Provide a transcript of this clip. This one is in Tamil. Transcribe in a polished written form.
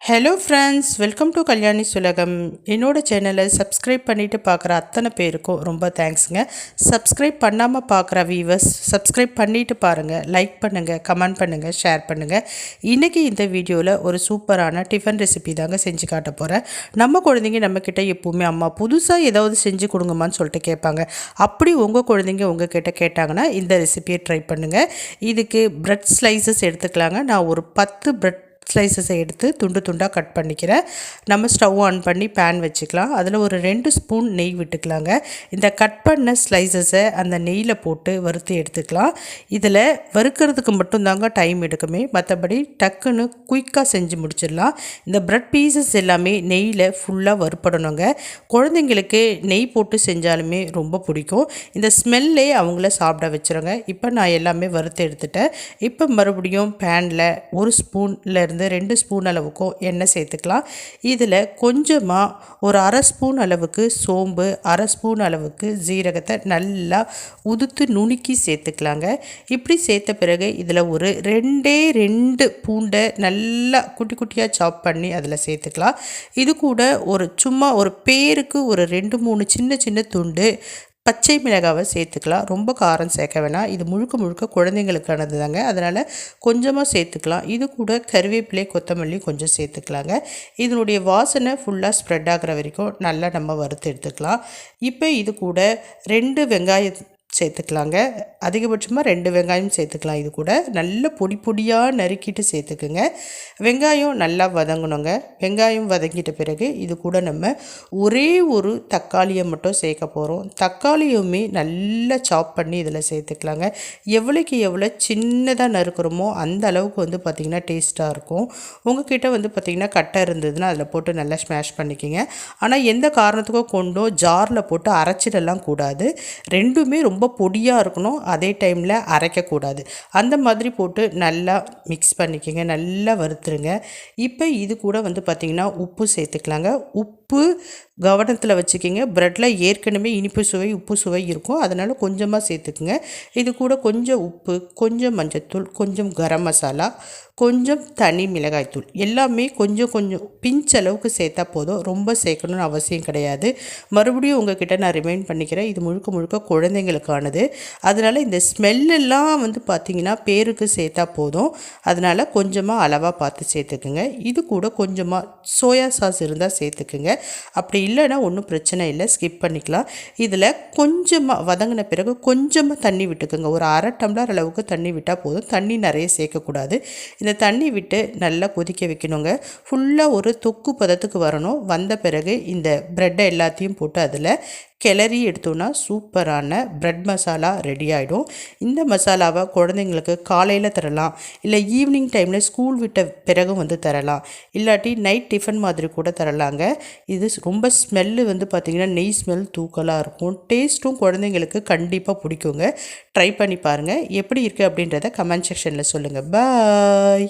Hello friends, welcome to Kalyani சுலகம். என்னோட சேனலை சப்ஸ்கிரைப் பண்ணிவிட்டு பார்க்குற அத்தனை பேருக்கும் ரொம்ப தேங்க்ஸுங்க. சப்ஸ்கிரைப் பண்ணாமல் பார்க்குற வீவர்ஸ் சப்ஸ்கிரைப் பண்ணிவிட்டு பாருங்கள், லைக் பண்ணுங்கள், கமெண்ட் பண்ணுங்கள், ஷேர் பண்ணுங்கள். இன்றைக்கி இந்த வீடியோவில் ஒரு சூப்பரான டிஃபன் ரெசிபி தாங்க செஞ்சு காட்ட போகிறேன். நம்ம குழந்தைங்க நம்மக்கிட்ட எப்போவுமே அம்மா புதுசாக ஏதாவது செஞ்சு கொடுங்கம்மான்னு சொல்லிட்டு கேட்பாங்க. அப்படி உங்கள் குழந்தைங்க உங்கள் கிட்ட கேட்டாங்கன்னா இந்த ரெசிபியை ட்ரை பண்ணுங்கள். இதுக்கு பிரெட் ஸ்லைசஸ் எடுத்துக்கலாங்க. நான் ஒரு 10 பிரெட் ஸ்லைசஸை எடுத்து துண்டு துண்டாக கட் பண்ணிக்கிறேன். நம்ம ஸ்டவ் ஆன் பண்ணி பேன் வச்சுக்கலாம். அதில் ஒரு 2 ஸ்பூன் நெய் விட்டுக்கலாங்க. இந்த கட் பண்ண ஸ்லைசஸை அந்த நெய்யில் போட்டு வறுத்து எடுத்துக்கலாம். இதில் வறுக்கிறதுக்கு மட்டும்தாங்க டைம் எடுக்குமே, மற்றபடி டக்குன்னு குயிக்காக செஞ்சு முடிச்சிடலாம். இந்த பிரெட் பீசஸ் எல்லாமே நெய்யில் ஃபுல்லாக வறுப்படணுங்க. குழந்தைங்களுக்கு நெய் போட்டு செஞ்சாலுமே ரொம்ப பிடிக்கும். இந்த ஸ்மெல்லே அவங்கள சாப்பிட வச்சுருங்க. இப்போ நான் எல்லாமே வறுத்து எடுத்துட்டேன். இப்போ மறுபடியும் பேனில் 1 ஸ்பூன்லேருந்து 2 ஸ்பூன் அளவுக்கும் எண்ணெய் சேர்த்துக்கலாம். இதில் கொஞ்சமாக ஒரு 1/2 ஸ்பூன் அளவுக்கு சோம்பு, 1/2 ஸ்பூன் அளவுக்கு ஜீரகத்தை நல்லா உதுத்து நுணுக்கி சேர்த்துக்கலாங்க. இப்படி சேர்த்த பிறகு இதில் ஒரு 2 பூண்டை நல்லா குட்டி குட்டியாக சாப் பண்ணி அதில் சேர்த்துக்கலாம். இது கூட சும்மா ஒரு பேருக்கு ஒரு 2-3 சின்ன சின்ன துண்டு பச்சை மிளகாவை சேர்த்துக்கலாம். ரொம்ப காரம் சேர்க்க வேணாம். இது முழுக்க குழந்தைங்களுக்கானது தாங்க, அதனால் கொஞ்சமாக சேர்த்துக்கலாம். இது கூட கருவேப்பிலை, கொத்தமல்லி கொஞ்சம் சேர்த்துக்கலாங்க. இதனுடைய வாசனை ஃபுல்லாக ஸ்ப்ரெட் ஆகிற வரைக்கும் நல்லா நம்ம வறுத்து எடுத்துக்கலாம். இப்போ இது கூட 2 வெங்காயம் சேர்த்துக்கலாங்க. அதிகபட்சமாக 2 வெங்காயம் சேர்த்துக்கலாம். இது கூட நல்ல பொடியாக நறுக்கிட்டு சேர்த்துக்குங்க. வெங்காயம் நல்லா வதங்கணுங்க. வெங்காயம் வதங்கிட்ட பிறகு இது கூட நம்ம ஒரே ஒரு தக்காளியை மட்டும் சேர்க்க போகிறோம். தக்காளியுமே நல்லா சாப் பண்ணி இதில் சேர்த்துக்கலாங்க. எவ்வளோக்கு எவ்வளோ சின்னதாக நறுக்கிறோமோ அந்த அளவுக்கு பார்த்திங்கன்னா டேஸ்ட்டாக இருக்கும். உங்கள்கிட்ட பார்த்திங்கன்னா கட்டை இருந்ததுன்னா அதில் போட்டு நல்லா ஸ்மாஷ் பண்ணிக்கிங்க. ஆனால் எந்த காரணத்துக்கோ கொண்டோ ஜாரில் போட்டு அரைச்சிடலாம் கூடாது. ரெண்டுமே ரொம்ப பொடியாக இருக்கணும், அதே டைமில் அரைக்கக்கூடாது. அந்த மாதிரி போட்டு நல்லா மிக்ஸ் பண்ணிக்கோங்க, நல்லா வறுத்துருங்க. இப்போ இது கூட பார்த்திங்கன்னா உப்பு சேர்த்துக்கலாங்க. உப்பு கவனத்தில் வச்சுக்கிங்க. ப்ரெட்டில் ஏற்கனவே இனிப்பு சுவை, உப்பு சுவை இருக்கும், அதனால் கொஞ்சமாக சேர்த்துக்குங்க. இது கூட கொஞ்சம் உப்பு, கொஞ்சம் மஞ்சத்தூள், கொஞ்சம் கரம் மசாலா, கொஞ்சம் தனி மிளகாய்த்தூள், எல்லாமே கொஞ்சம் பிஞ்ச் அளவுக்கு சேர்த்தா போதும். ரொம்ப சேர்க்கணும்னு அவசியம் கிடையாது. மறுபடியும் உங்ககிட்ட நான் ரிமைண்ட் பண்ணிக்கிறேன், இது முழுக்க குழந்தைங்களுக்கானது. அதனால் இந்த ஸ்மெல்லெல்லாம் பார்த்திங்கன்னா பேருக்கு சேர்த்தா போதும். அதனால் கொஞ்சமாக அளவாக பார்த்து சேர்த்துக்குங்க. இது கூட கொஞ்சமாக சோயா சாஸ் இருந்தால் சேர்த்துக்குங்க. அப்படி இல்லைன்னா ஒன்றும் பிரச்சனை இல்லை, ஸ்கிப் பண்ணிக்கலாம். இதில் கொஞ்சமாக வதங்கின பிறகு கொஞ்சமாக தண்ணி விட்டுக்குங்க. ஒரு 1/2 டம்ளர் அளவுக்கு தண்ணி விட்டால் போதும். தண்ணி நிறைய சேர்க்கக்கூடாது. இந்த தண்ணி விட்டு நல்லா கொதிக்க வைக்கணுங்க. ஃபுல்லாக ஒரு தொக்கு பதத்துக்கு வரணும். வந்த பிறகு இந்த ப்ரெட்டை எல்லாத்தையும் போட்டு அதில் கிளறி எடுத்தோன்னா சூப்பரான பிரெட் மசாலா ரெடி ஆகிடும். இந்த மசாலாவை குழந்தைங்களுக்கு காலையில் தரலாம், இல்லை ஈவினிங் டைமில் ஸ்கூல் விட்ட பிறகு தரலாம், இல்லாட்டி நைட் டிஃபன் மாதிரி கூட தரலாங்க. இது ரொம்ப ஸ்மெல்லு பார்த்திங்கன்னா நெய் ஸ்மெல் தூக்கலாக இருக்கும். டேஸ்ட்டும் குழந்தைங்களுக்கு கண்டிப்பாக பிடிக்குங்க. ட்ரை பண்ணி பாருங்கள். எப்படி இருக்குது அப்படின்றத கமெண்ட் செக்ஷனில் சொல்லுங்கள். பாய்.